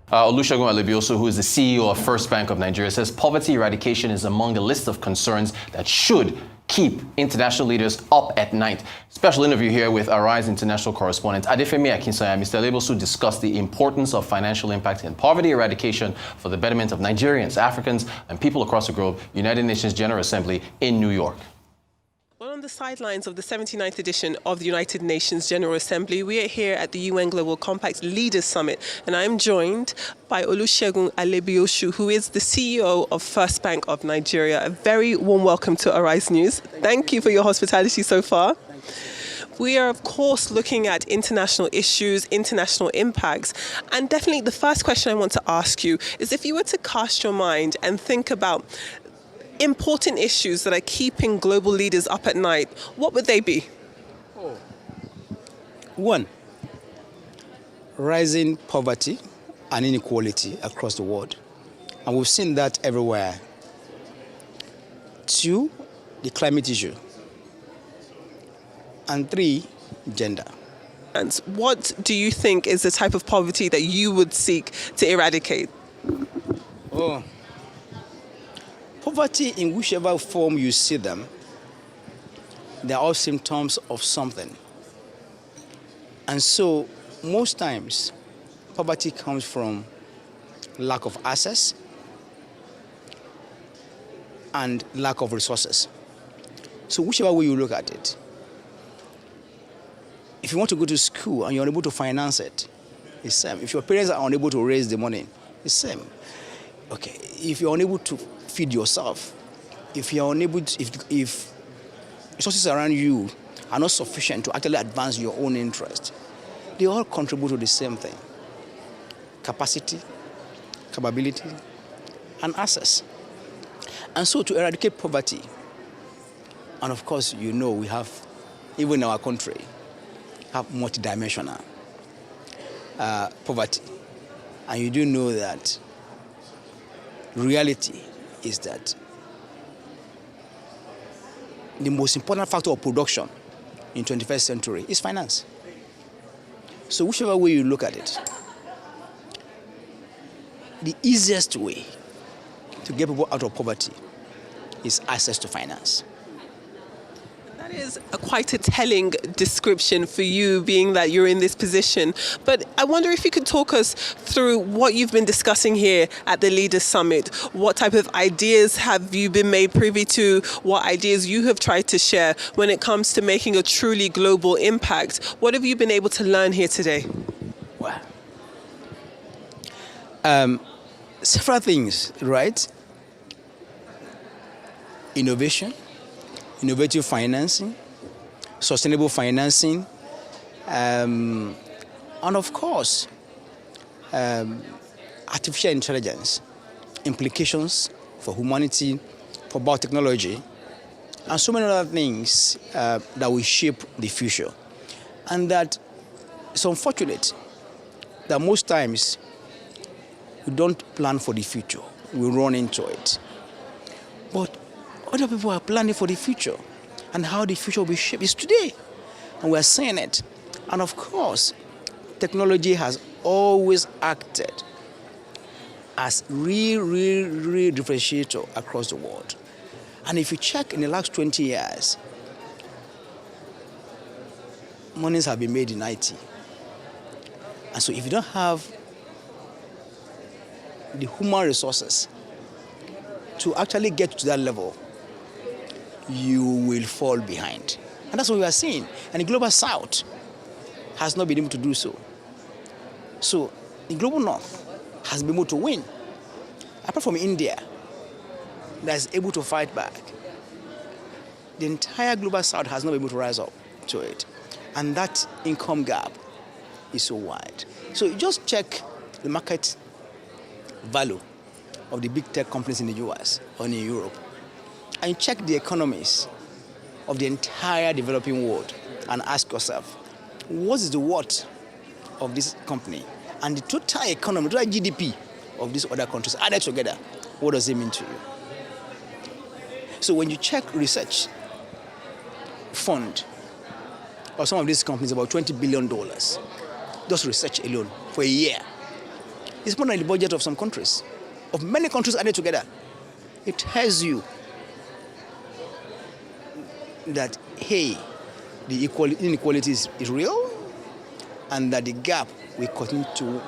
Segun Alebiosu, who is the CEO of First Bank of Nigeria, says poverty eradication is among the list of concerns that should keep international leaders up at night. Special interview here with Arise international correspondent Adefemi Akinsanya. Mr. Alebiosu discussed the importance of financial impact in poverty eradication for the betterment of Nigerians, Africans, and people across the globe. United Nations General Assembly in New York. Well, on the sidelines of the 79th edition of the United Nations General Assembly, we are here at the UN Global Compact Leaders Summit, and I am joined by Segun Alebiosu, who is the CEO of First Bank of Nigeria. A very warm welcome to Arise News. Thank you for your hospitality so far. We are, of course, looking at international issues, international impacts, and definitely the first question I want to ask you is if you were to cast your mind and think about important issues that are keeping global leaders up at night, what would they be? One, rising poverty and inequality across the world. And we've seen that everywhere. Two, the climate issue. And three, gender. And what do you think is the type of poverty that you would seek to eradicate? Poverty, in whichever form you see them, they're all symptoms of something. And so, most times, poverty comes from lack of access and lack of resources. So whichever way you look at it, if you want to go to school and you're unable to finance it, it's the same. If your parents are unable to raise the money, it's the same. Okay, if you're unable to feed yourself, if you're unable to, if resources around you are not sufficient to actually advance your own interest, they all contribute to the same thing: capacity, capability, and access. And so to eradicate poverty, and of course, you know, we have, even in our country, have multidimensional poverty. And you do know that reality is that the most important factor of production in 21st century is finance. So whichever way you look at it, the easiest way to get people out of poverty is access to finance. That is quite a telling description for you, being that you're in this position. But I wonder if you could talk us through what you've been discussing here at the Leaders Summit. What type of ideas have you been made privy to? What ideas you have tried to share when it comes to making a truly global impact? What have you been able to learn here today? Well, several things, right? Innovation, innovative financing, sustainable financing, and of course, artificial intelligence, implications for humanity, for biotechnology, and so many other things that will shape the future. And that it's unfortunate that most times we don't plan for the future, we run into it. But other people are planning for the future, and how the future will be shaped is today. And we're seeing it. And of course, technology has always acted as real differentiator across the world. And if you check in the last 20 years, monies have been made in IT. And so if you don't have the human resources to actually get to that level, you will fall behind. And that's what we are seeing. And the Global South has not been able to do so. So the Global North has been able to win. Apart from India, that is able to fight back, the entire Global South has not been able to rise up to it. And that income gap is so wide. So you just check the market value of the big tech companies in the US or in Europe, and check the economies of the entire developing world and ask yourself, what is the worth of this company and the total economy, total GDP of these other countries added together? What does it mean to you? So when you check research fund of some of these companies, about $20 billion, just research alone for a year. It's more than the budget of some countries, of many countries added together. It tells you that, hey, the inequality is real, and that the gap will continue to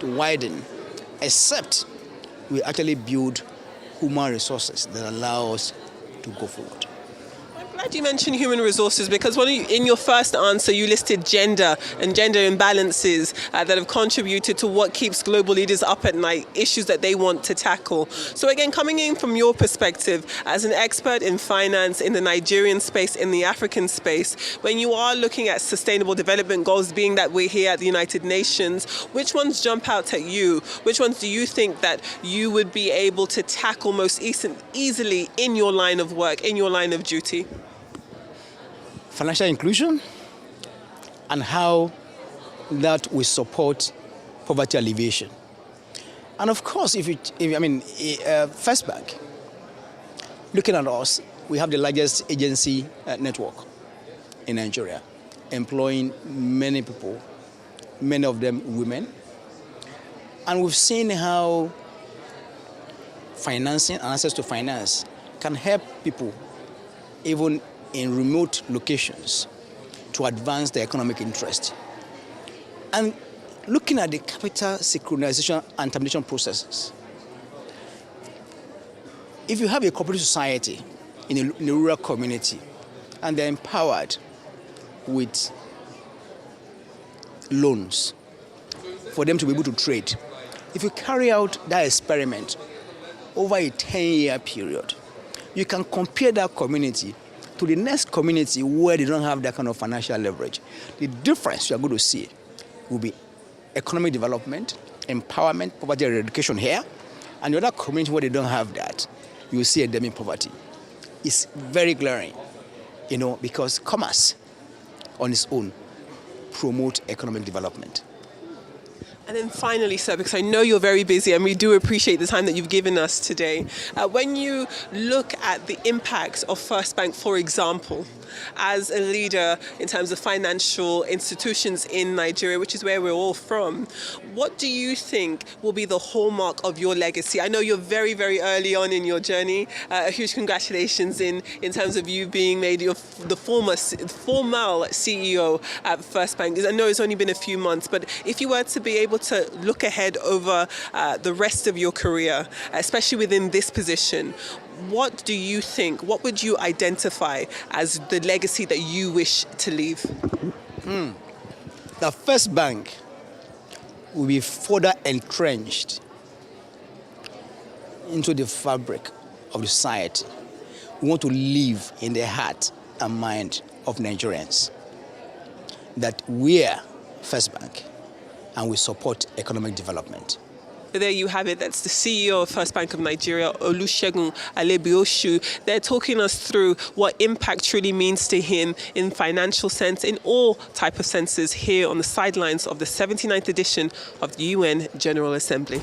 widen, except we actually build human resources that allow us to go forward. I'm glad you mentioned human resources, because in your first answer you listed gender and gender imbalances that have contributed to what keeps global leaders up at night, issues that they want to tackle. So again, coming in from your perspective as an expert in finance, in the Nigerian space, in the African space, when you are looking at sustainable development goals, being that we're here at the United Nations, which ones jump out at you? Which ones do you think that you would be able to tackle most easily in your line of work, in your line of duty? Financial inclusion, and how that will support poverty alleviation. And of course, First Bank, looking at us, we have the largest agency network in Nigeria, employing many people, many of them women. And we've seen how financing and access to finance can help people even in remote locations to advance their economic interest. And looking at the capital synchronization and termination processes, if you have a cooperative society in a rural community and they're empowered with loans for them to be able to trade, if you carry out that experiment over a 10-year period, you can compare that community to the next community where they don't have that kind of financial leverage. The difference you are going to see will be economic development, empowerment, poverty eradication here, and the other community where they don't have that, you will see endemic poverty. It's very glaring, because commerce on its own promotes economic development. And then finally, sir, because I know you're very busy and we do appreciate the time that you've given us today, when you look at the impacts of First Bank, for example, as a leader in terms of financial institutions in Nigeria, which is where we're all from, what do you think will be the hallmark of your legacy? I know you're very, very early on in your journey. A huge congratulations in terms of you being made the formal CEO at First Bank. I know it's only been a few months, but if you were to be able to look ahead over the rest of your career, especially within this position, what do you think, what would you identify as the legacy that you wish to leave? The First Bank will be further entrenched into the fabric of the society. We want to live in the heart and mind of Nigerians, that we are First Bank and we support economic development. There you have it. That's the CEO of First Bank of Nigeria, Segun Alebiosu. They're talking us through what impact really means to him in financial sense, in all type of senses, here on the sidelines of the 79th edition of the UN General Assembly.